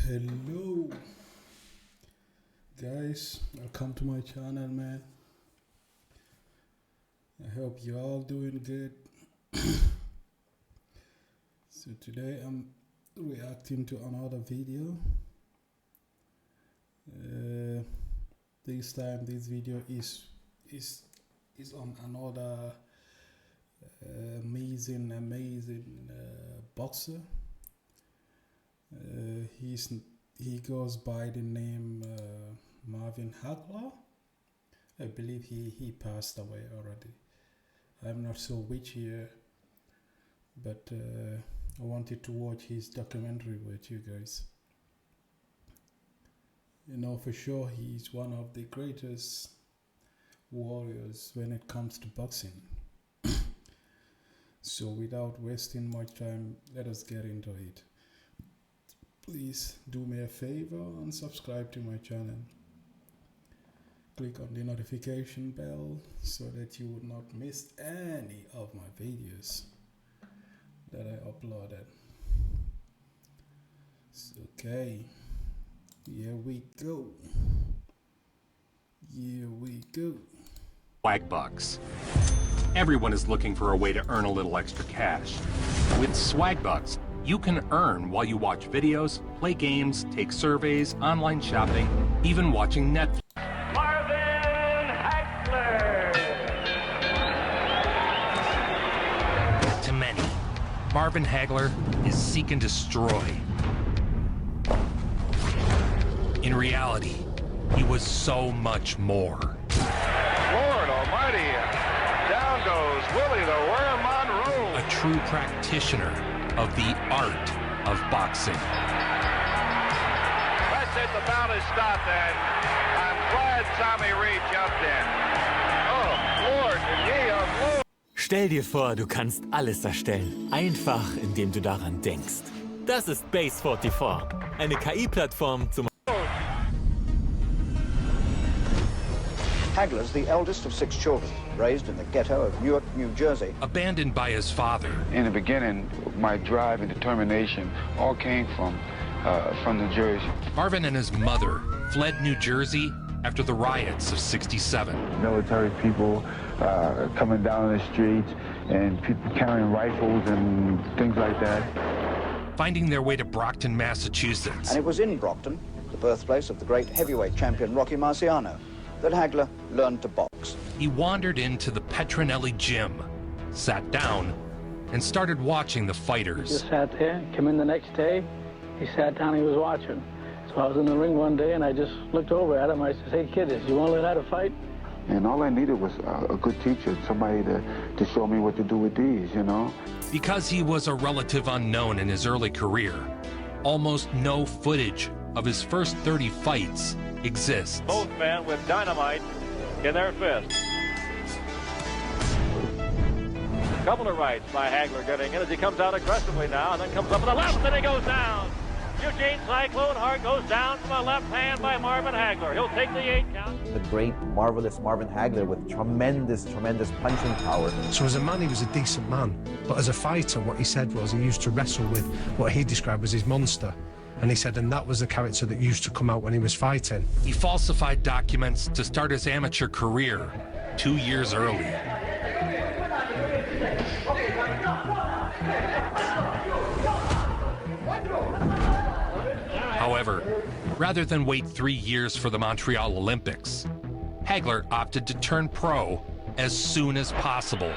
Hello guys, welcome to my channel, man. I hope you all doing good. So today I'm reacting to another video. This time this video is on another amazing boxer. He goes by the name Marvin Hagler. I believe he passed away already. I'm not sure which year, but I wanted to watch his documentary with you guys. You know, for sure he's one of the greatest warriors when it comes to boxing. So without wasting much time, let us get into it. Please do me a favor and subscribe to my channel. Click on the notification bell so that you would not miss any of my videos that I uploaded. So, okay, here we go. Swag bucks. Everyone is looking for a way to earn a little extra cash. With Swag bucks, you can earn while you watch videos, play games, take surveys, online shopping, even watching Netflix. Marvin Hagler! To many, Marvin Hagler is seek and destroy. In reality, he was so much more. Lord almighty! Down goes Willie the Worm Monroe! A true practitioner of the art of boxing. That's it, the bout is stopped, and I'm glad Tommy Reed jumped in. Oh, Lord, did he unload? Stell dir vor, du kannst alles erstellen, einfach indem du daran denkst. Das ist Base 44, eine KI-Plattform zum... Hagler's the eldest of 6 children, raised in the ghetto of Newark, New Jersey. Abandoned by his father. In the beginning, my drive and determination all came from New Jersey. Marvin and his mother fled New Jersey after the riots of '67. Military people coming down the streets and people carrying rifles and things like that. Finding their way to Brockton, Massachusetts. And it was in Brockton, the birthplace of the great heavyweight champion Rocky Marciano, that Hagler learned to box. He wandered into the Petronelli gym, sat down, and started watching the fighters. Just sat there, came in the next day, he sat down, he was watching. So I was in the ring one day and I just looked over at him, I said, "Hey kid, you want to learn how to fight?" And all I needed was a good teacher, somebody to show me what to do with these, you know? Because he was a relative unknown in his early career, almost no footage of his first 30 fights exists. Both men with dynamite in their fists. Couple of rights by Hagler getting in as he comes out aggressively now, and then comes up with the left, and he goes down. Eugene Cyclone Hart goes down from the left hand by Marvin Hagler. He'll take the 8 count. The great, marvelous Marvin Hagler with tremendous punching power. So as a man, he was a decent man. But as a fighter, what he said was he used to wrestle with what he described as his monster. And he said, and that was the character that used to come out when he was fighting. He falsified documents to start his amateur career 2 years early. However, rather than wait 3 years for the Montreal Olympics, Hagler opted to turn pro as soon as possible.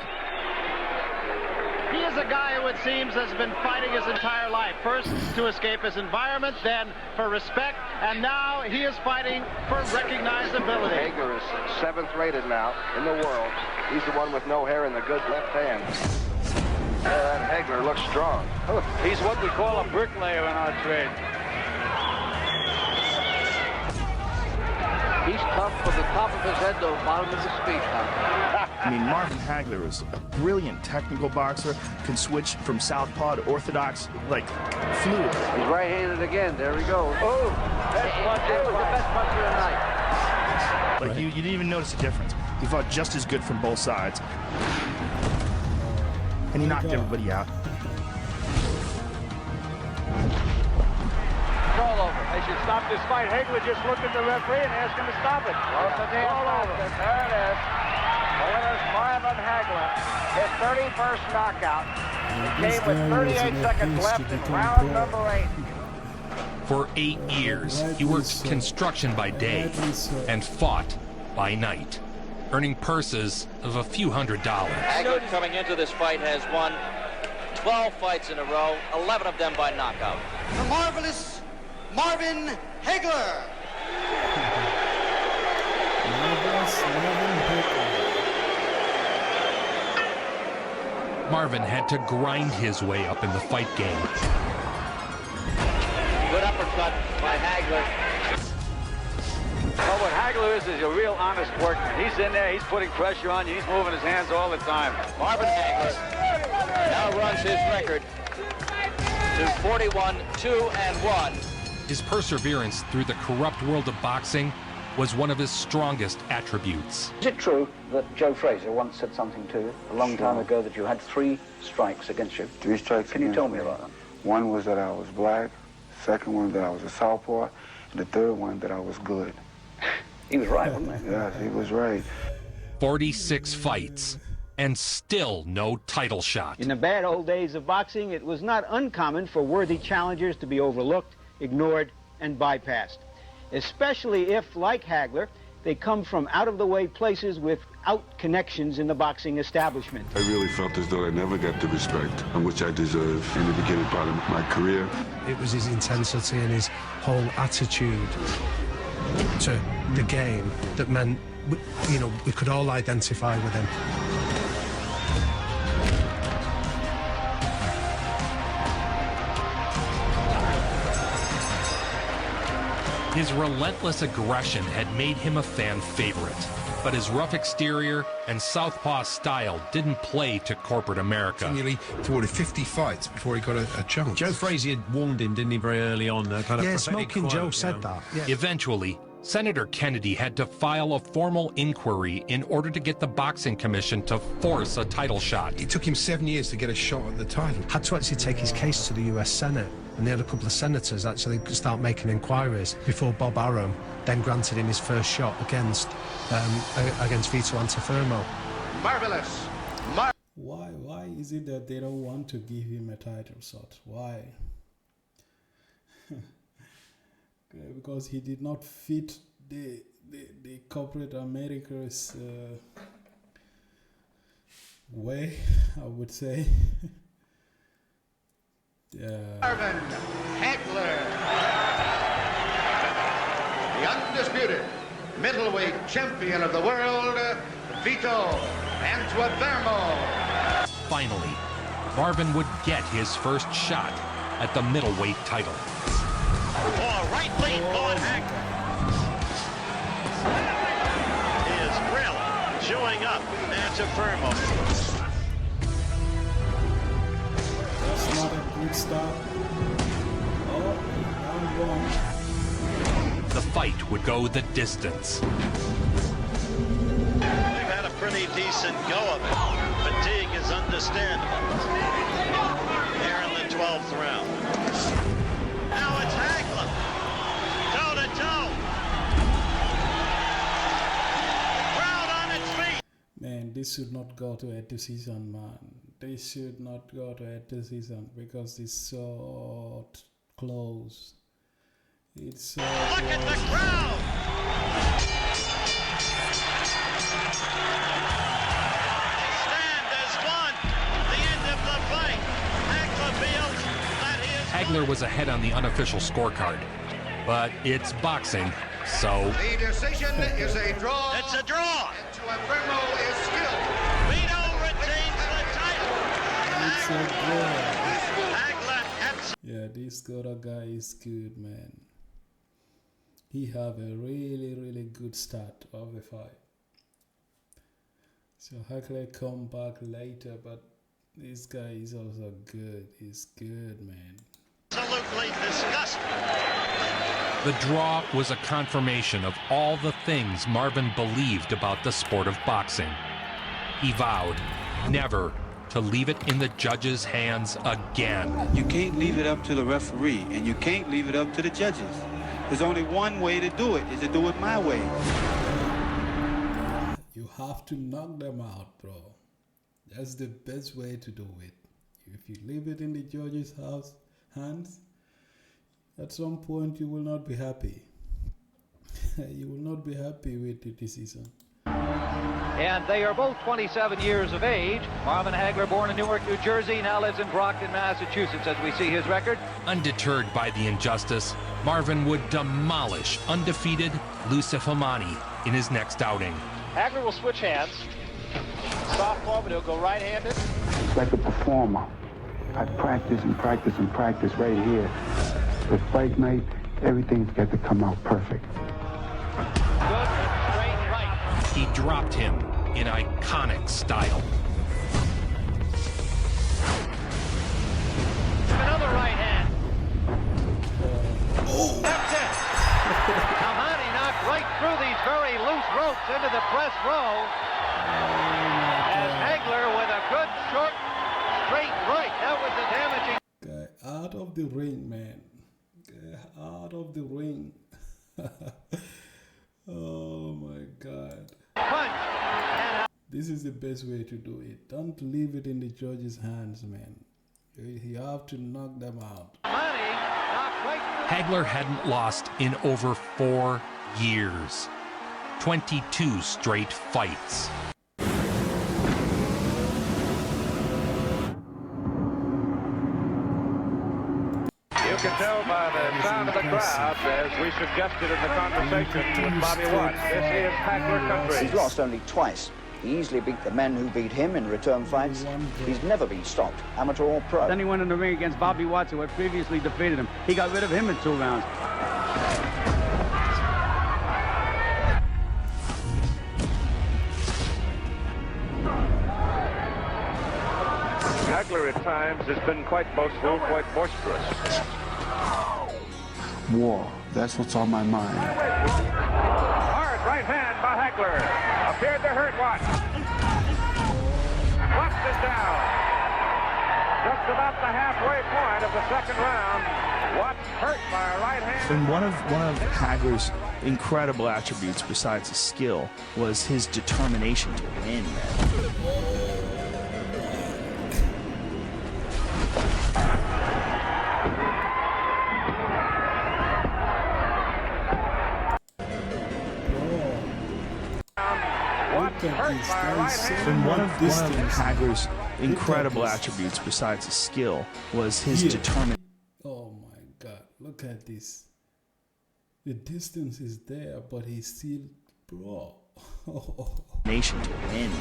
He is a guy who, it seems, has been fighting his entire life. First to escape his environment, then for respect, and now he is fighting for recognizability. Hagler is 7th rated now in the world. He's the one with no hair in the good left hand. That Hagler looks strong. He's what we call a bricklayer in our trade. He's tough from the top of his head to the bottom of his feet. I mean, Marvin Hagler is a brilliant technical boxer, can switch from southpaw to orthodox, like, fluid. He's right-handed again. There we go. Oh, best puncher. The best puncher tonight. Like, you didn't even notice the difference. He fought just as good from both sides. And he knocked everybody out. It's all over. stop this fight. Hagler just looked at the referee and asked him to stop it. Well, the deal stopped it. There it is. The winner's Marvin Hagler. His 31st knockout. He came with 38 seconds left in round number 8. For 8 years, he worked construction by day and fought by night, earning purses of a few $100s. Hagler coming into this fight has won 12 fights in a row, 11 of them by knockout. The marvelous Marvin Hagler. Marvin had to grind his way up in the fight game. Good uppercut by Hagler. Well, what Hagler is a real honest workman. He's in there, he's putting pressure on you, he's moving his hands all the time. Marvin Hagler now runs his record to 41-2-1. His perseverance through the corrupt world of boxing was one of his strongest attributes. Is it true that Joe Frazier once said something to you a long time ago that you had 3 strikes against you? 3 strikes. Can you tell me about that? One was that I was black, second one that I was a southpaw, and the third one that I was good. He was right, wasn't he? Yes, he was right. 46 fights, and still no title shot. In the bad old days of boxing, it was not uncommon for worthy challengers to be overlooked, ignored, and bypassed, especially if, like Hagler, they come from out-of-the-way places without connections in the boxing establishment. I really felt as though I never got the respect which I deserved in the beginning part of my career. It was his intensity and his whole attitude to the game that meant, you know, we could all identify with him. His relentless aggression had made him a fan favorite, but his rough exterior and southpaw style didn't play to corporate America. Nearly 50 fights before he got a chance. Joe Frazier warned him, didn't he, very early on? Smoking Joe said that. Yeah. Eventually, Senator Kennedy had to file a formal inquiry in order to get the Boxing Commission to force a title shot. It took him 7 years to get a shot at the title. Had to actually take his case to the US Senate, and they had a couple of senators actually start making inquiries before Bob Arum then granted him his first shot against Vito Antuofermo. Marvelous. Why is it that they don't want to give him a title shot? Why? Because he did not fit the corporate America's way, I would say. Marvin Hagler, the undisputed middleweight champion of the world, Vito Antuofermo. Finally, Marvin would get his first shot at the middleweight title. Right lead on Hagler. He is really chewing up Antuofermo. That's not a good start. Oh, round 1. The fight would go the distance. We've had a pretty decent go of it. Fatigue is understandable. Here in the 12th round. Now it's Hagler. Toe-to-toe. Crowd on its feet. Man, this should not go to a decision, man. This should not go to a decision because it's so close. It's so Look close. at the crowd. Stand has won the end of the fight. Hagler feels that he is... Hagler was ahead on the unofficial scorecard, but it's boxing, so... The decision is a draw. It's a draw. Antuofermo is skilled. Vito retains the title. It's so good. Hagler and... Yeah, this Gora guy is good, man. He have a really good start of the fight. So Hagler come back later, but this guy is also good. He's good, man. Absolutely disgusting. The draw was a confirmation of all the things Marvin believed about the sport of boxing. He vowed never to leave it in the judges' hands again. You can't leave it up to the referee, and you can't leave it up to the judges. There's only one way to do it, is to do it my way. You have to knock them out, bro. That's the best way to do it. If you leave it in the judge's hands, at some point you will not be happy. You will not be happy with the decision. And they are both 27 years of age. Marvin Hagler, born in Newark, New Jersey, now lives in Brockton, Massachusetts, as we see his record. Undeterred by the injustice, Marvin would demolish undefeated Lucifamani in his next outing. Hagler will switch hands. Softball, but he'll go right-handed. It's like a performer. I practice and practice and practice right here. But fight night, everything's got to come out perfect. Good, straight right. He dropped him in iconic style. Another right hand. That's it. Kamani knocked right through these very loose ropes into the press row. And Hagler with a good short straight right. That was a damaging. Guy out of the ring, man. Guy out of the ring. Oh my God. Punch. This is the best way to do it. Don't leave it in the judge's hands, man. You have to knock them out. Hagler hadn't lost in over 4 years. 22 straight fights. You can tell by the sound of the crowd, as we suggested in the conversation with Bobby Watts, this is Hagler country. He's lost only twice. He easily beat the men who beat him in return fights. He's never been stopped, amateur or pro. Then he went in the ring against Bobby Watts, who had previously defeated him. He got rid of him in 2 rounds. Hagler at times has been quite boastful, quite boisterous. War, that's what's on my mind. Hard right hand by Hagler. Appeared to hurt Watts. Watts is down. Just about the halfway point of the second round. Watts hurt by a right hand. And one of Hagler's incredible attributes, besides his skill, was his determination to win. And one of Hagler's incredible attributes, besides his skill, was his determination. Oh my God, look at this. The distance is there, but he's still, bro. Nation to win.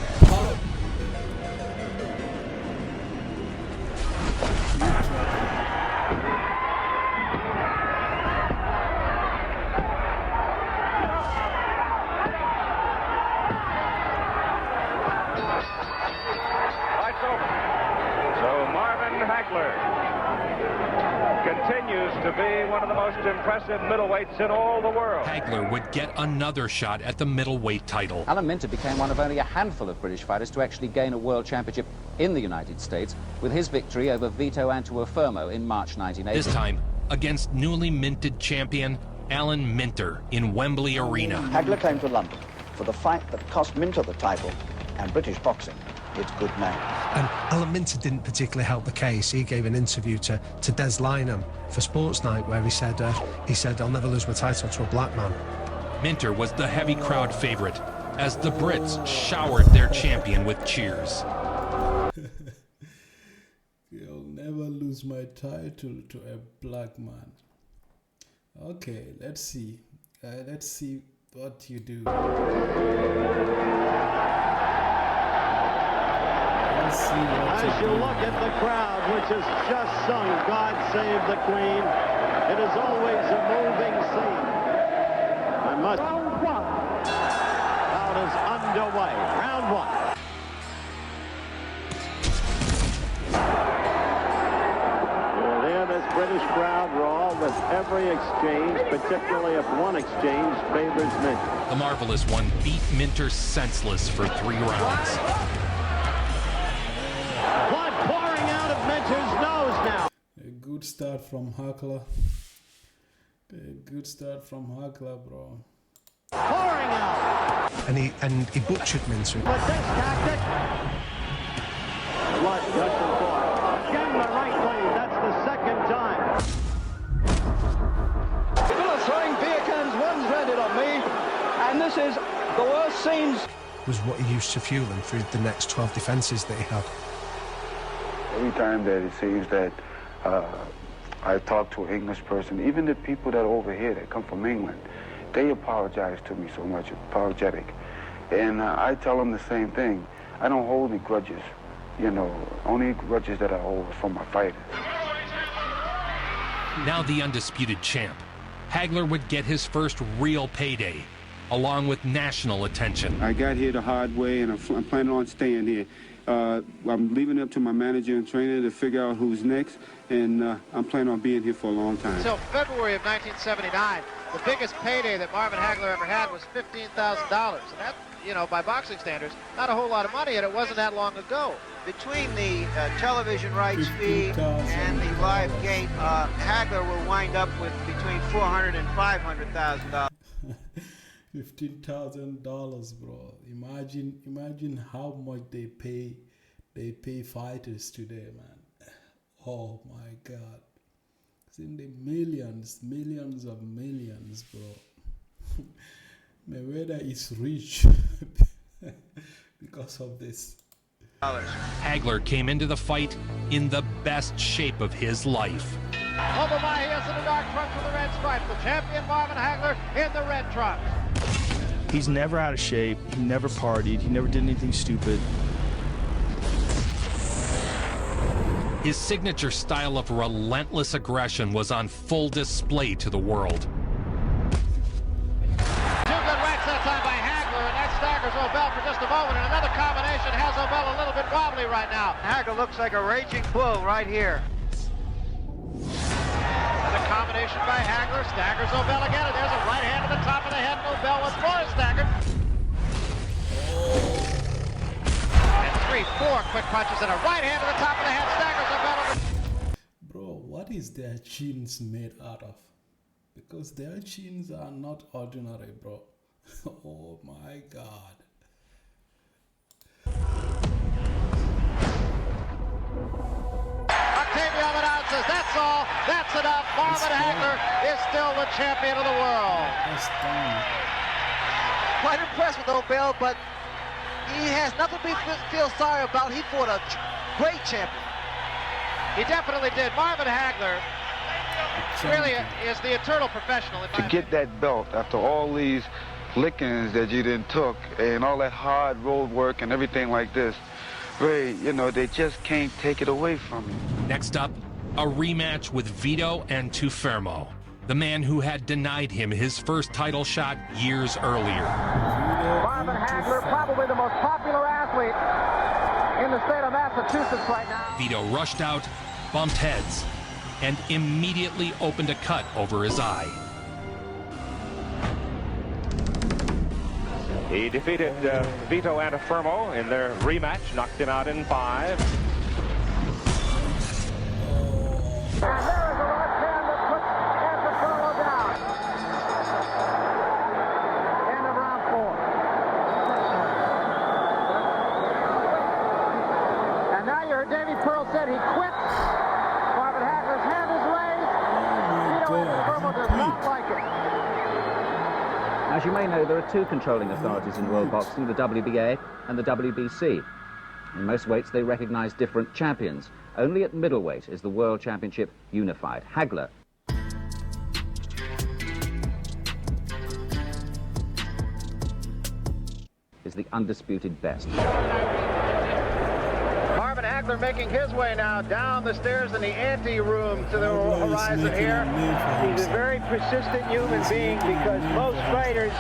Hagler continues to be one of the most impressive middleweights in all the world. Hagler would get another shot at the middleweight title. Alan Minter became one of only a handful of British fighters to actually gain a world championship in the United States with his victory over Vito Antuofermo in March 1980. This time against newly minted champion Alan Minter in Wembley Arena. Hagler came to London for the fight that cost Minter the title and British boxing its good name. And Alan Minter didn't particularly help the case. He gave an interview to Des Lynam for Sports Night where he said, I'll never lose my title to a black man. Minter was the heavy crowd favorite as the Brits showered their champion with cheers. You'll never lose my title to a black man. Okay, let's see. Let's see what you do. As you look at the crowd, which has just sung God Save the Queen, it is always a moving scene. Round one. Out is underway. Round one. You'll hear this British crowd roar with every exchange, particularly if one exchange favors Minter. The Marvelous One beat Minter senseless for 3 rounds. Blood pouring out of Minter's nose now. A good start from Hagler. A good start from Hagler, bro. Pouring out. And he butchered Minter. But this tactic. Blood gushing forth. Again the right blade. That's the second time. People are throwing beer cans. One's landed on me. And this is the worst scenes. Was what he used to fuel him through the next 12 defences that he had. Every time that it seems that I talk to an English person, even the people that are over here that come from England, they apologize to me so much, apologetic. And I tell them the same thing. I don't hold any grudges, you know, only grudges that I hold from my fighters. Now the undisputed champ, Hagler would get his first real payday, along with national attention. I got here the hard way, and I'm planning on staying here. I'm leaving it up to my manager and trainer to figure out who's next, and I'm planning on being here for a long time. Until February of 1979, the biggest payday that Marvin Hagler ever had was $15,000. And that, you know, by boxing standards, not a whole lot of money, and it wasn't that long ago. Between the television rights fee and the live gate, Hagler will wind up with between $400,000 and $500,000. $15,000, bro. Imagine how much they pay fighters today, man. Oh my God, it's in the millions of millions, bro. Mayweather is rich because of this. Hagler came into the fight in the best shape of his life. Over my heels in the dark trunks with the red stripes, the champion Marvin Hagler in the red trunks. He's never out of shape. He never partied. He never did anything stupid. His signature style of relentless aggression was on full display to the world. Two good whacks that time by Hagler, and that staggers Obel for just a moment. And another combination has Obel a little bit wobbly right now. Hagler looks like a raging bull right here. Another combination by Hagler, staggers Obel again, and there's a right hand to the top of the head, and Obel once more is staggered. And 3-4 quick punches, and a right hand to the top of the head, staggers Obel. Bro, what is their chins made out of? Because their chins are not ordinary, bro. Oh my God. Says, that's all, that's enough. Marvin Hagler is still the champion of the world. Quite impressed with Obel, but he has nothing to feel sorry about. He fought a great champion. He definitely did. Marvin Hagler really is the eternal professional. To get that belt after all these lickings that you didn't took and all that hard road work and everything like this, Ray, you know, they just can't take it away from you. Next up, a rematch with Vito Antuofermo, the man who had denied him his first title shot years earlier. Marvin Hagler, probably the most popular athlete in the state of Massachusetts right now. Vito rushed out, bumped heads, and immediately opened a cut over his eye. He defeated Vito Antuofermo in their rematch, knocked him out in 5. And there is a left hand that puts Antuofermo down. End of round 4. And now you heard Davey Pearl said he quit. Marvin Hagler's hand is raised. Vito Antuofermo does not like it. As you may know, there are two controlling authorities in world boxing, the WBA and the WBC. In most weights, they recognize different champions. Only at middleweight is the World Championship unified. Hagler is the undisputed best. Marvin Hagler making his way now down the stairs in the ante-room to the horizon here. He's a very persistent human being because most fighters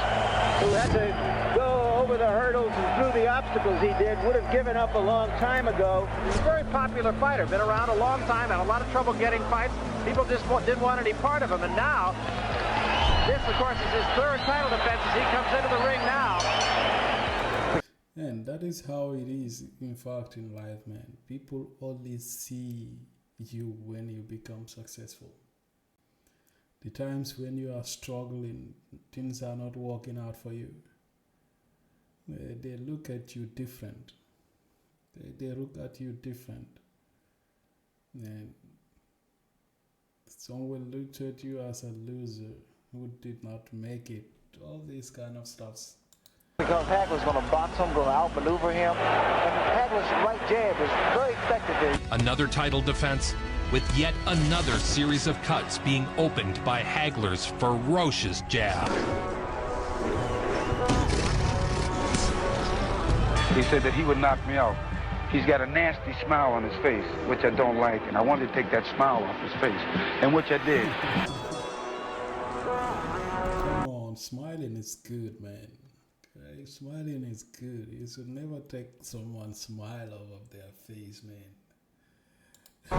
who had to go over the hurdles and through the obstacles he did would have given up a long time ago. He's a very popular fighter, been around a long time, had a lot of trouble getting fights. People just didn't want any part of him, and now, this of course is his third title defense as he comes into the ring now. And that is how it is, in fact, in life, man. People only see you when you become successful. The times when you are struggling, things are not working out for you. They look at you different. They look at you different. And some will look at you as a loser who did not make it. All these kind of stuffs. Because Hagler's going to box him, going to outmaneuver him. And Hagler's right jab is very effective there. Another title defense with yet another series of cuts being opened by Hagler's ferocious jab. He said that he would knock me out. He's got a nasty smile on his face, which I don't like, and I wanted to take that smile off his face, and which I did. Come on, smiling is good, man. Okay? Smiling is good. You should never take someone's smile off of their face, man. If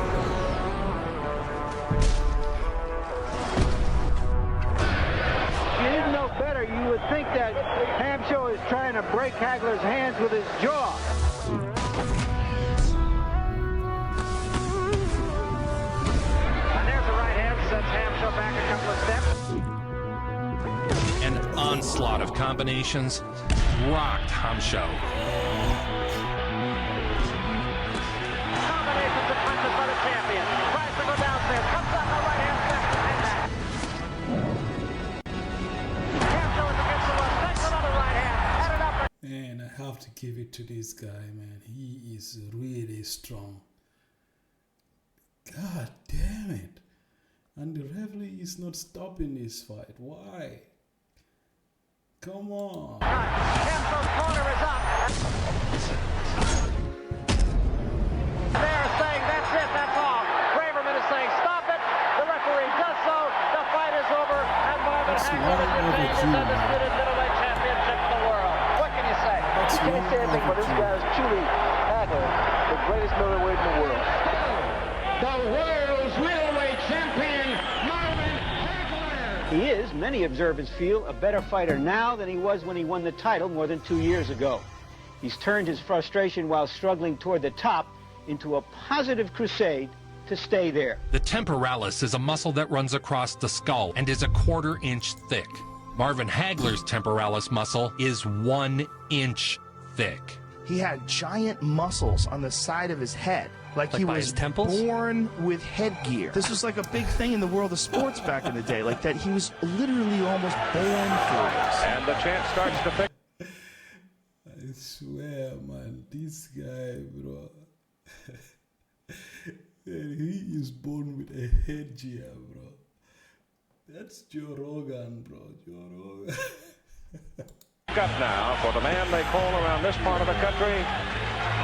you didn't know better, you would think that Hamsho is trying to break Hagler's hands with his jaw. And there's the right hand, sends Hamsho back a couple of steps. An onslaught of combinations rocked Hamsho. Combinations of punches by the champion. Tries to go downstairs, comes up the right hand step and back. Hamsho is against the left, takes another right hand, and an upper. Man, I have to give it to this guy, man. He is really strong. God damn it. And the referee is not stopping this fight. Why? Come on. Hamsho's corner is up. They're saying that's it, that's all. Braverman is saying stop it. The referee does so. The fight is over. And Marvin Hagler is retained his undisputed middleweight championship of the world. What can you say? You can't say anything, but this guy is truly Hagler, the greatest middleweight in the world. The world's middleweight champion, Marvin Hagler. He is, many observers feel, a better fighter now than he was when he won the title more than 2 years ago. He's turned his frustration while struggling toward the top into a positive crusade to stay there. The temporalis is a muscle that runs across the skull and is a 1/4 inch thick. Marvin Hagler's temporalis muscle is 1 inch thick. He had giant muscles on the side of his head, like he was born with headgear. This was like a big thing in the world of sports back in the day, like that he was literally almost born for this. And the champ starts to pick. I swear, man, this guy, bro. He is born with a headgear, bro. That's Joe Rogan, bro. Joe Rogan. Up now for the man they call around this part of the country,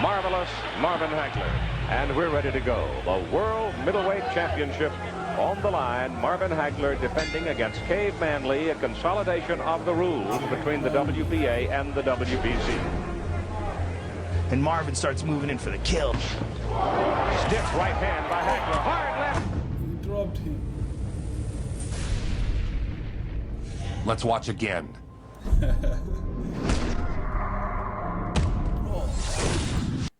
Marvelous Marvin Hagler. And we're ready to go. The World Middleweight Championship on the line. Marvin Hagler defending against Caveman Lee, a consolidation of the rules between the WBA and the WBC. And Marvin starts moving in for the kill. Stiff right hand by Hagler. Hard left. He dropped him. Let's watch again. Bro,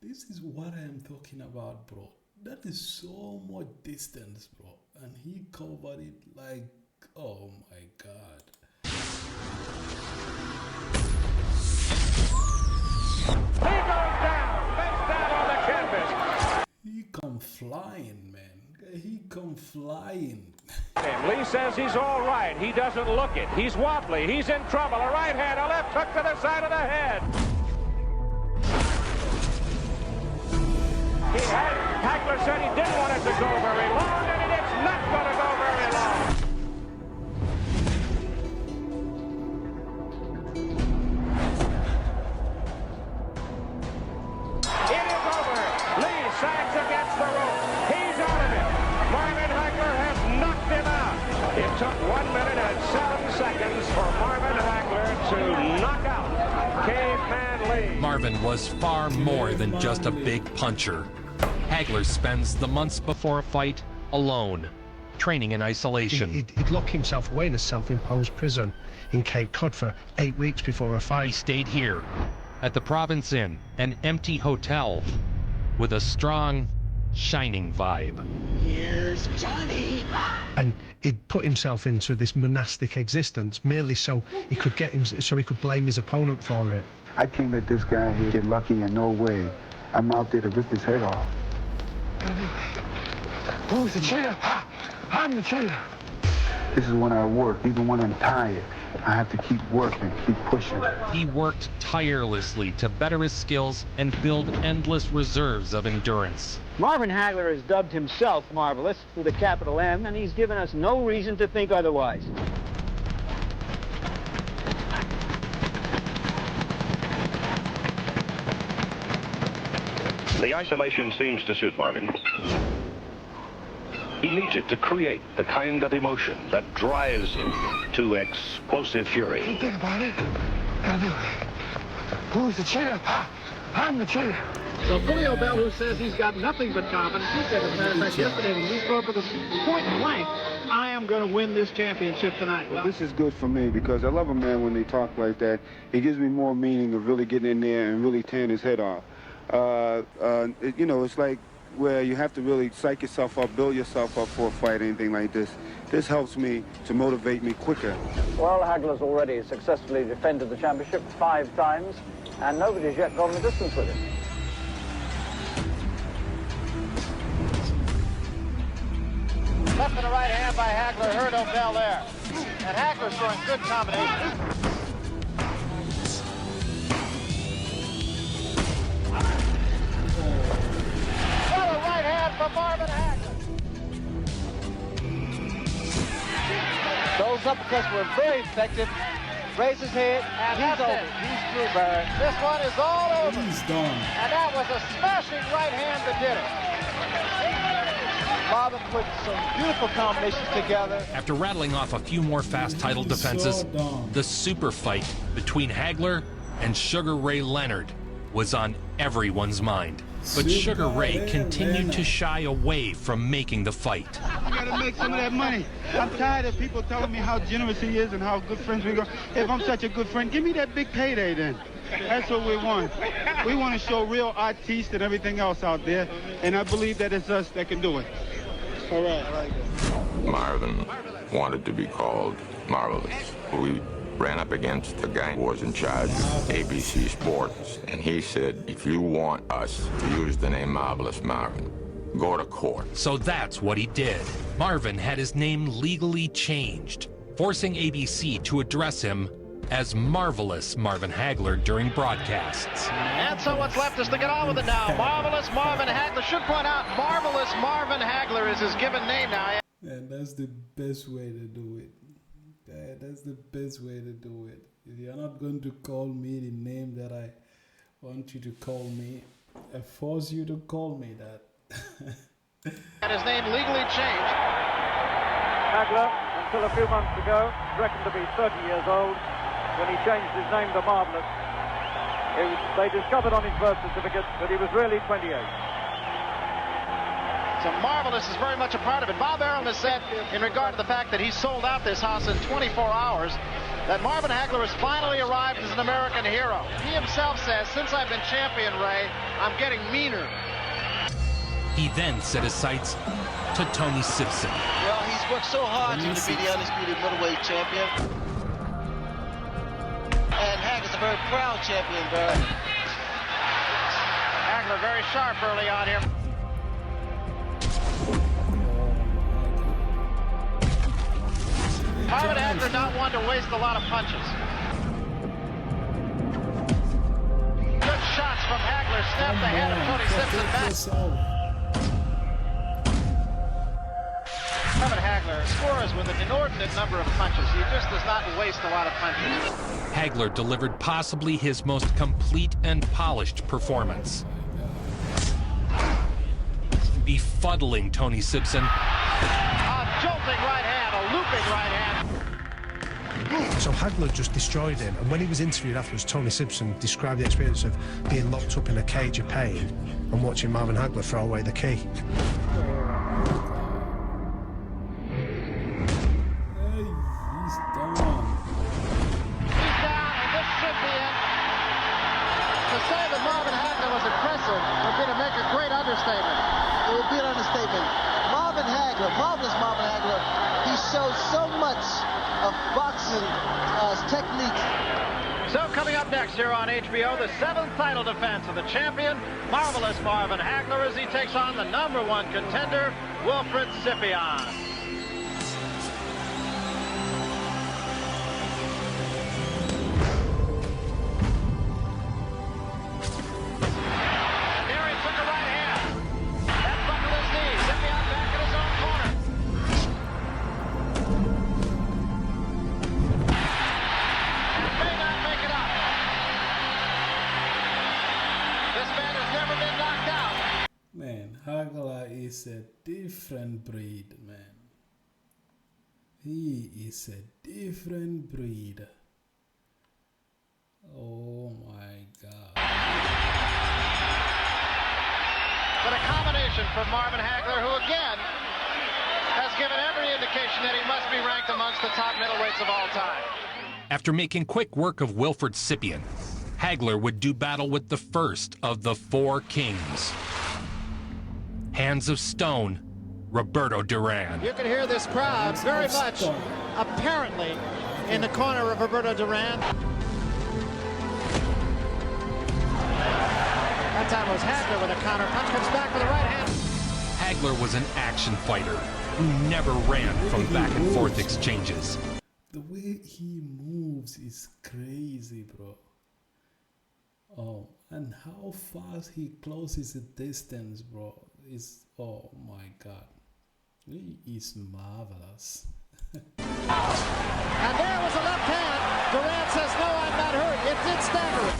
this is what I am talking about, bro. That is so much distance, bro. And he covered it like, oh my God. He goes down, face down on the canvas. He come flying, man. He come flying. Lee says he's all right. He doesn't look it. He's wobbly. He's in trouble. A right hand, a left hook to the side of the head. Hagler said he didn't want it to go very long, and it's not going to go very long. It is over. Lee sags against the rope. He's out of it. Marvin Hagler has knocked him out. It took 1 minute and 7 seconds for Marvin Hagler to knock out Caveman Lee. Marvin was far more than just a big puncher. Hagler spends the months before a fight alone, training in isolation. He'd lock himself away in a self-imposed prison in Cape Cod for 8 weeks before a fight. He stayed here, at the Province Inn, an empty hotel, with a strong shining vibe. Here's Johnny. And he'd put himself into this monastic existence merely so he could blame his opponent for it. I can't let this guy here get lucky in no way. I'm out there to rip his head off. Who's the champ? I'm the champ. This is when I work, even when I'm tired. I have to keep working, keep pushing. He worked tirelessly to better his skills and build endless reserves of endurance. Marvin Hagler has dubbed himself Marvelous with a capital M, and he's given us no reason to think otherwise. The isolation seems to suit Marvin. He needs it to create the kind of emotion that drives him to explosive fury. Think about it. Who's the champ? I'm the champ. So Julio Bell, who says he's got nothing but confidence, he said, as a matter of fact, yesterday when we spoke with him point blank, I am going to win this championship tonight. Well, this is good for me because I love a man when they talk like that. It gives me more meaning of really getting in there and really tearing his head off. You know, it's like where you have to really psych yourself up, build yourself up for a fight, anything like this. This helps me to motivate me quicker. Well, Hagler's already successfully defended the championship 5 times, and nobody's yet gone the distance with him. Left and a right hand by Hagler, hurt O'Bell there. And Hagler's throwing good combinations. What a right hand from Marvin Hagler. Those uppercuts were very effective. Raise his head, and he's over. He's through, Barry. This one is all over. He's done. And that was a smashing right hand that did it. Marvin put some beautiful combinations together. After rattling off a few more fast title defenses, the super fight between Hagler and Sugar Ray Leonard was on everyone's mind. But Sugar Ray continued to shy away from making the fight. You gotta make some of that money. I'm tired of people telling me how generous he is and how good friends we go. If I'm such a good friend, give me that big payday then. That's what we want. We want to show real artists and everything else out there, and I believe that it's us that can do it. All right. Marvin wanted to be called Marvelous. We ran up against the guy who was in charge of ABC Sports, and he said, if you want us to use the name Marvelous Marvin, go to court. So that's what he did. Marvin had his name legally changed, forcing ABC to address him as Marvelous Marvin Hagler during broadcasts. And so what's left is to get on with it now. Marvelous Marvin Hagler. Should point out, Marvelous Marvin Hagler is his given name now. And that's the best way to do it. That's the best way to do it. If you're not going to call me the name that I want you to call me, I force you to call me that. And his name legally changed. Hagler, until a few months ago, reckoned to be 30 years old when he changed his name to Marvelous. They discovered on his birth certificate that he was really 28. So Marvelous is very much a part of it. Bob Arum has said, in regard to the fact that he sold out this house in 24 hours, that Marvin Hagler has finally arrived as an American hero. He himself says, since I've been champion, Ray, I'm getting meaner. He then set his sights to Tony Simpson. Well, he's worked so hard to be the undisputed middleweight champion. And Hagler's a very proud champion, Barry. Hagler very sharp early on here. Marvin Hagler not one to waste a lot of punches. Good shots from Hagler. Snapped the head of Tony Simpson back. Marvin Hagler scores with an inordinate number of punches. He just does not waste a lot of punches. Hagler delivered possibly his most complete and polished performance, befuddling Tony Simpson. A jolting right hand, a looping right hand. So Hagler just destroyed him, and when he was interviewed afterwards, Tony Simpson described the experience of being locked up in a cage of pain and watching Marvin Hagler throw away the key. He's down. He's down, and this should be it. To say that Marvin Hagler was impressive would be to make a great understatement. something. Marvin Hagler, marvelous Marvin Hagler, he shows so much of boxing technique. So coming up next here on HBO, the 7th title defense of the champion, marvelous Marvin Hagler, as he takes on the #1 contender, Wilfred Scipion. Hagler is a different breed, man. He is a different breed. Oh my God. But a combination from Marvin Hagler, who again has given every indication that he must be ranked amongst the top middleweights of all time. After making quick work of Wilfred Scipion, Hagler would do battle with the first of the 4 kings. Hands of Stone, Roberto Duran. You can hear this crowd very much, apparently, in the corner of Roberto Duran. That time was Hagler with a counter punch, comes back with a right hand. Hagler was an action fighter who never ran from back and forth exchanges. The way he moves is crazy, bro. Oh, and how fast he closes the distance, bro. Is, oh my God, he is marvelous. And there was a left hand. Duran says, no, I'm not hurt. It did stagger him.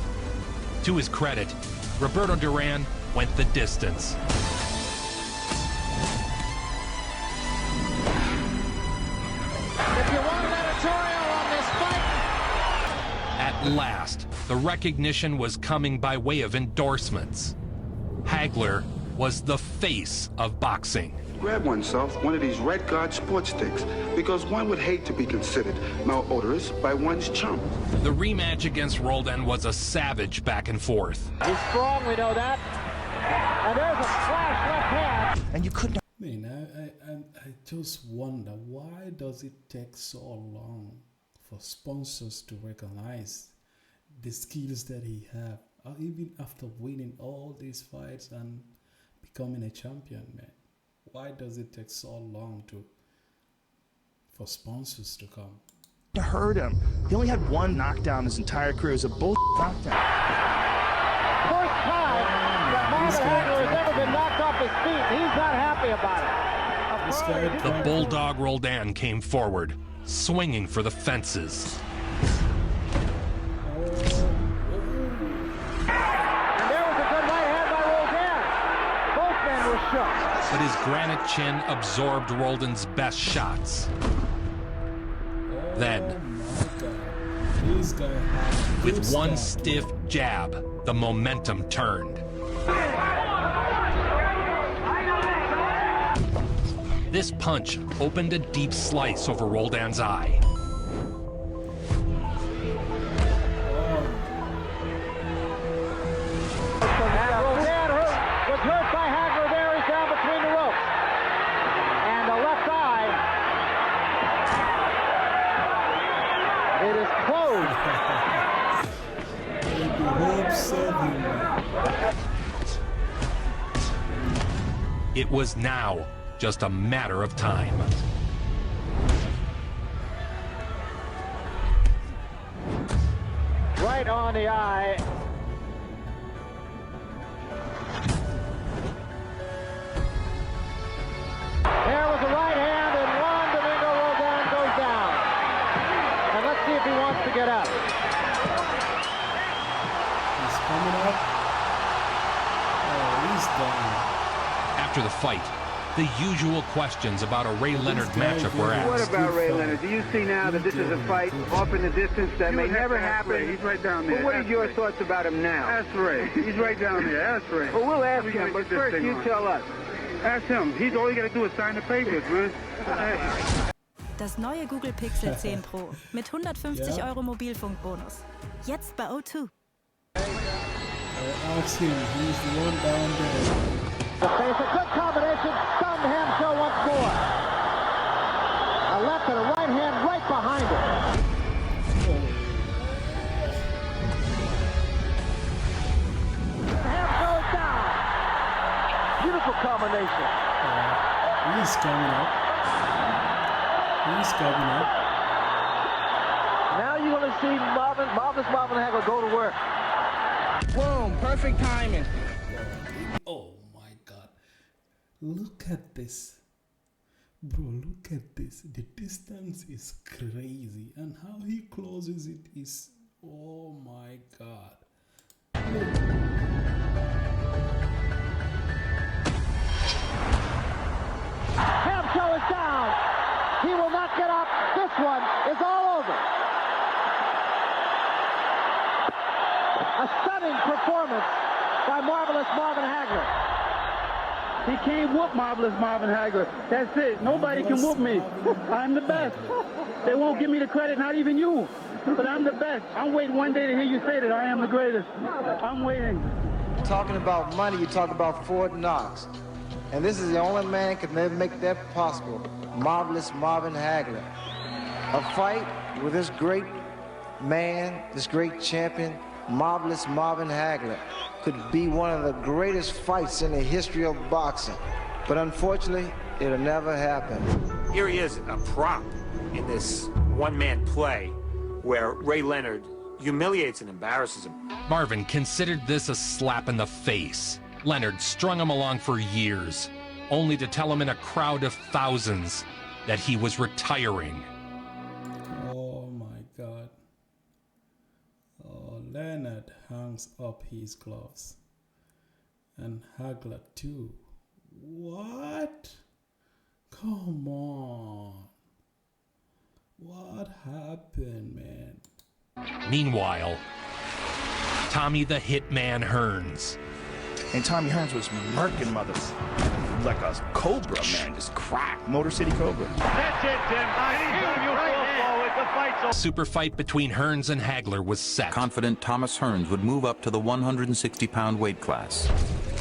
To his credit, Roberto Duran went the distance. If you want an editorial on this fight. At last, the recognition was coming by way of endorsements. Hagler was the face of boxing. Grab oneself one of these Red Guard sports sticks, because one would hate to be considered malodorous by one's chum. The rematch against Roldan was a savage back and forth. He's strong, we know that. And there's a flash left hand. And you couldn't. Man, I just wonder, why does it take so long for sponsors to recognize the skills that he have, even after winning all these fights and becoming a champion, man? Why does it take so long for sponsors to come? To hurt him. He only had 1 knockdown his entire career. It was a bullshit knockdown. First time that Marvin Hagler has ever been knocked off his feet. He's not happy about it. The Bulldog Roldan came forward, swinging for the fences. And there was a good right hand by Roldan. Both men were shook. But his granite chin absorbed Roldan's best shots. Then, with one stiff jab, the momentum turned. This punch opened a deep slice over Roldan's eye. It was now just a matter of time. Right on the eye. There was a right hand, and Juan Domingo Roldan goes down. And let's see if he wants to get up. He's coming up. Oh, he's done. After the fight, the usual questions about a Ray Leonard matchup were asked. What about Ray Leonard? Do you see now that this is a fight off in the distance that may never happen? He's right down there. But what are your thoughts about him now? Ask Ray. He's right down there. Ask Ray. Well, we'll ask him, but first you tell us. Ask him. He's all you got to do is sign the papers, man. Das neue Google Pixel 10 Pro mit 150 € Mobilfunkbonus. Jetzt bei O2. Ask him. He's the one down there. It's a good combination. Some ham show once more. A left and a right hand right behind it. Ham show is down. Beautiful combination. He's coming up. He's coming up. Now you're going to see Marvin Hagler go to work. Boom, perfect timing. Oh my God. Look at this. Bro, look at this. The distance is crazy. And how he closes it is, oh my God. Ham show is down. He will not get up. This one is all over. A stunning performance by Marvelous Marvin Hagler. He can't whoop Marvelous Marvin Hagler. That's it. Nobody can whoop me. I'm the best. They won't give me the credit, not even you. But I'm the best. I'm waiting one day to hear you say that I am the greatest. I'm waiting. Talking about money, you talk about Fort Knox. And this is the only man that can make that possible. Marvelous Marvin Hagler. A fight with this great man, this great champion, Marvelous Marvin Hagler, could be one of the greatest fights in the history of boxing. But unfortunately, it'll never happen. Here he is, a prop in this one-man play where Ray Leonard humiliates and embarrasses him. Marvin considered this a slap in the face. Leonard strung him along for years, only to tell him in a crowd of thousands that he was retiring. Oh my God. Oh, Leonard hangs up his gloves. And Hagler too. What? Come on. What happened, man? Meanwhile, Tommy the Hitman Hearns. And Tommy Hearns was murking mothers like a cobra, man, just crack. Motor City Cobra. That's it, Tim. You fall forward. The fight's over. A super fight between Hearns and Hagler was set. Confident Thomas Hearns would move up to the 160-pound weight class.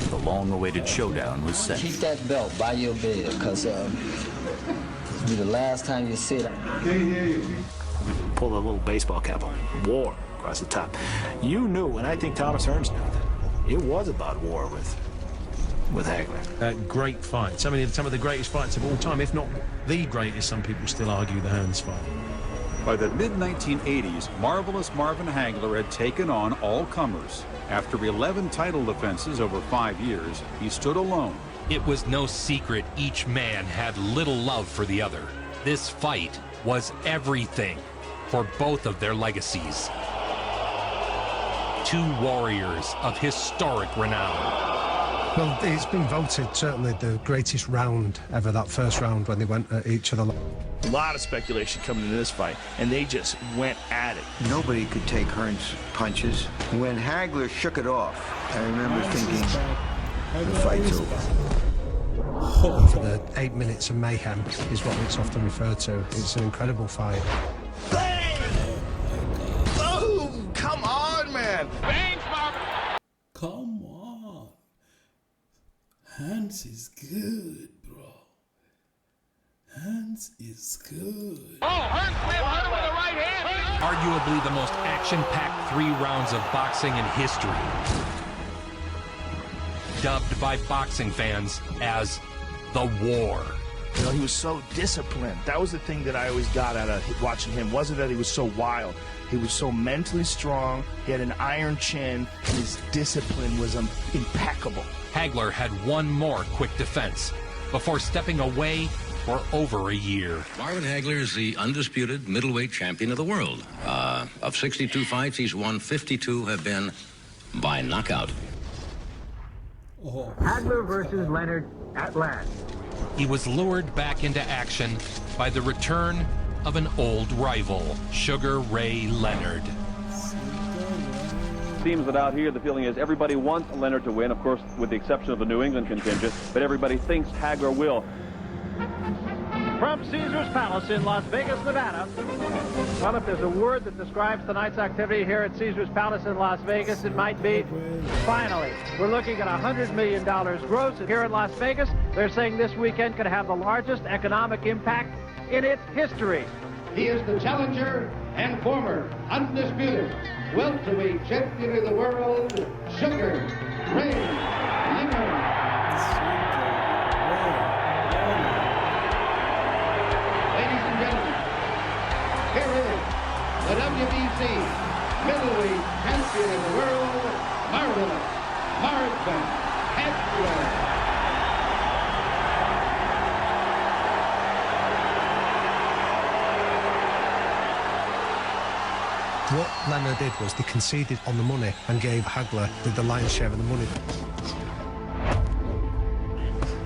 The long-awaited showdown was set. Keep that belt by your bed, because it'll be the last time you see it. Can't hear you. Pull a little baseball cap on. War across the top. You knew, and I think Thomas Hearns knew, that it was about war with Hagler. Great fights. I mean, some of the greatest fights of all time, if not the greatest. Some people still argue the Hearns fight. By the mid-1980s, Marvelous Marvin Hagler had taken on all comers. After 11 title defenses over 5 years, he stood alone. It was no secret each man had little love for the other. This fight was everything for both of their legacies. Two warriors of historic renown. Well, it's been voted certainly the greatest round ever, that first round when they went at each other. A lot of speculation coming into this fight, and they just went at it. Nobody could take Hearns' punches. When Hagler shook it off, I remember thinking, the fight's over. For the 8 minutes of mayhem is what it's often referred to. It's an incredible fight. Bang! Boom! Come on, man! Bang, Marvin! Come on. Hearns is good, bro. Hearns is good. Oh, Hearns slammed Hunter with a right hand. Arguably the most action-packed 3 rounds of boxing in history. Dubbed by boxing fans as the War. You know, he was so disciplined. That was the thing that I always got out of watching him. Wasn't that he was so wild. He was so mentally strong. He had an iron chin. And his discipline was impeccable. Hagler had one more quick defense before stepping away for over a year. Marvin Hagler is the undisputed middleweight champion of the world. Of 62 fights, he's won 52 have been by knockout. Hagler versus Leonard at last. He was lured back into action by the return of an old rival, Sugar Ray Leonard. Seems that out here the feeling is everybody wants Leonard to win, of course, with the exception of the New England contingent, but everybody thinks Hagler will. From Caesars Palace in Las Vegas, Nevada. Well, if there's a word that describes tonight's activity here at Caesars Palace in Las Vegas, it might be finally. We're looking at $100 million gross here in Las Vegas. They're saying this weekend could have the largest economic impact in its history. He is the challenger and former undisputed welterweight champion of the world, Sugar Ray Leonard. Ladies and gentlemen, here is the WBC middleweight champion of the world, Marvelous Marvin Hagler. What Leonard did was they conceded on the money and gave Hagler the lion's share of the money.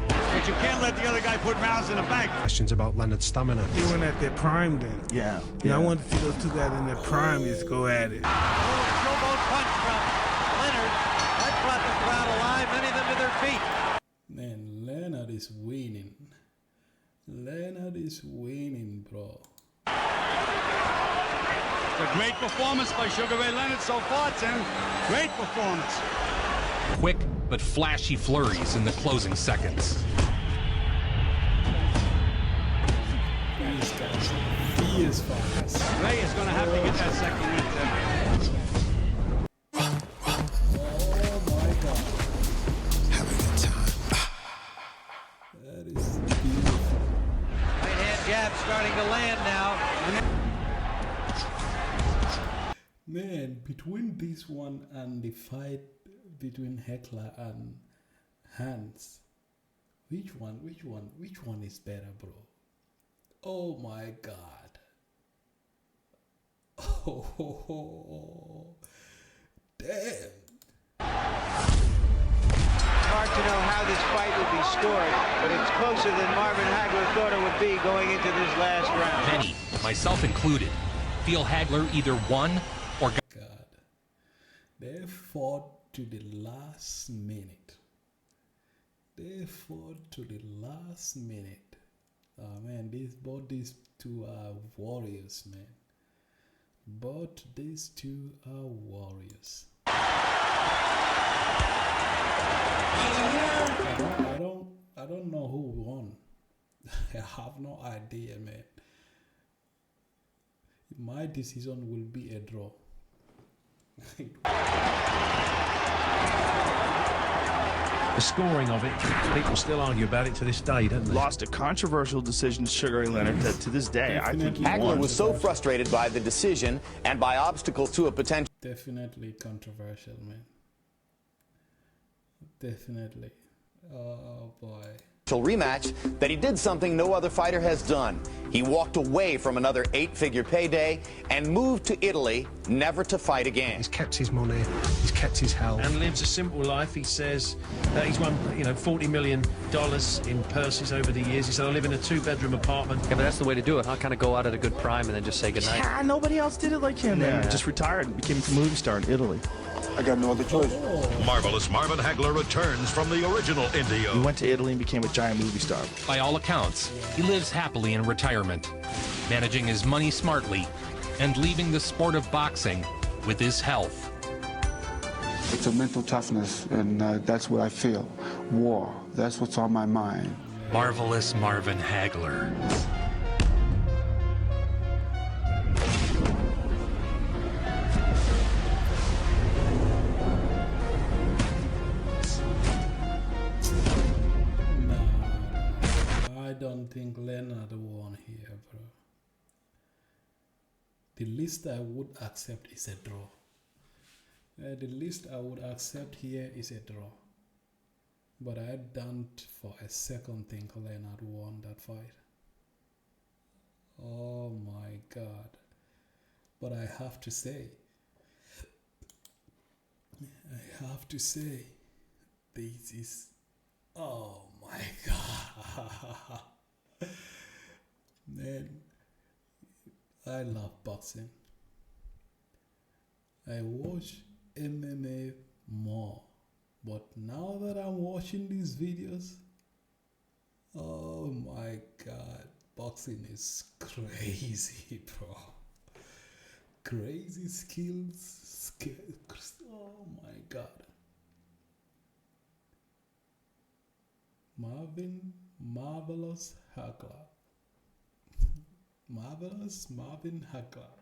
But you can't let the other guy put rounds in the bank. Questions about Leonard's stamina. They went at their prime then. Yeah. I want to see those two guys in their prime just go at it. Showboat punch from Leonard. That brought the crowd alive, many of them to their feet. Man, Leonard is winning. Leonard is winning, bro. It's a great performance by Sugar Ray Leonard so far, Tim. Great performance. Quick but flashy flurries in the closing seconds. He is fast. Ray is going to have to get that second win, Tim. Oh my God. Have a good time. That is beautiful. Right hand jab starting to land now. Man, between this one and the fight between Hagler and Hans, which one is better, bro? Oh my God. Oh, damn. Hard to know how this fight would be scored, but it's closer than Marvin Hagler thought it would be going into this last round. Many, myself included, feel Hagler either won or got. God. They fought to the last minute. They fought to the last minute. Oh man, both these two are warriors, man. Both these two are warriors. I don't know who won. I have no idea, man. My decision will be a draw. The scoring of it, people still argue about it to this day, don't they? Lost a controversial decision to Sugar Ray Leonard that to this day I think he Hagler won. was so frustrated by the decision and by obstacles to a potential. Definitely controversial, man. Definitely. Oh boy. Rematch that he did something no other fighter has done. He walked away from another 8-figure payday and moved to Italy, never to fight again. He's kept his money, he's kept his health, and lives a simple life. He says he's won, $40 million in purses over the years. He said, I live in a 2-bedroom apartment. Yeah, but that's the way to do it, huh? Kind of go out at a good prime and then just say goodnight. Yeah, nobody else did it like him. Yeah. Then just retired and became a movie star in Italy. I got no other choice. Marvelous Marvin Hagler returns from the original Indio. He went to Italy and became a giant movie star. By all accounts, he lives happily in retirement, managing his money smartly and leaving the sport of boxing with his health. It's a mental toughness, and that's what I feel. War, that's what's on my mind. Marvelous Marvin Hagler. I don't think Leonard won here, bro. The least I would accept is a draw. The least I would accept here is a draw. But I don't for a second think Leonard won that fight. Oh my God. But I have to say, this is, oh my God. Man, I love boxing. I watch MMA more, but now that I'm watching these videos, oh my God, boxing is crazy, bro. Crazy skills, oh my God. Marvelous Hagler. Marvelous Marvin Hagler.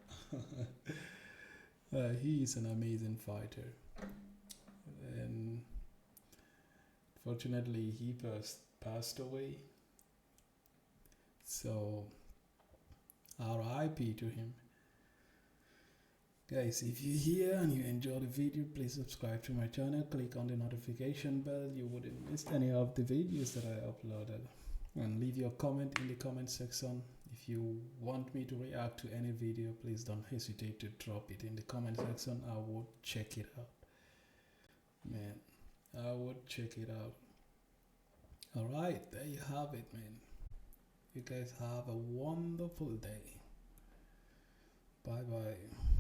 He is an amazing fighter. And fortunately, he passed away. So, R.I.P to him. Guys, if you're here and you enjoy the video, please subscribe to my channel. Click on the notification bell. You wouldn't miss any of the videos that I uploaded. And leave your comment in the comment section. If you want me to react to any video, please don't hesitate to drop it in the comment section. I would check it out. Man, I would check it out. Alright, there you have it, man. You guys have a wonderful day. Bye bye.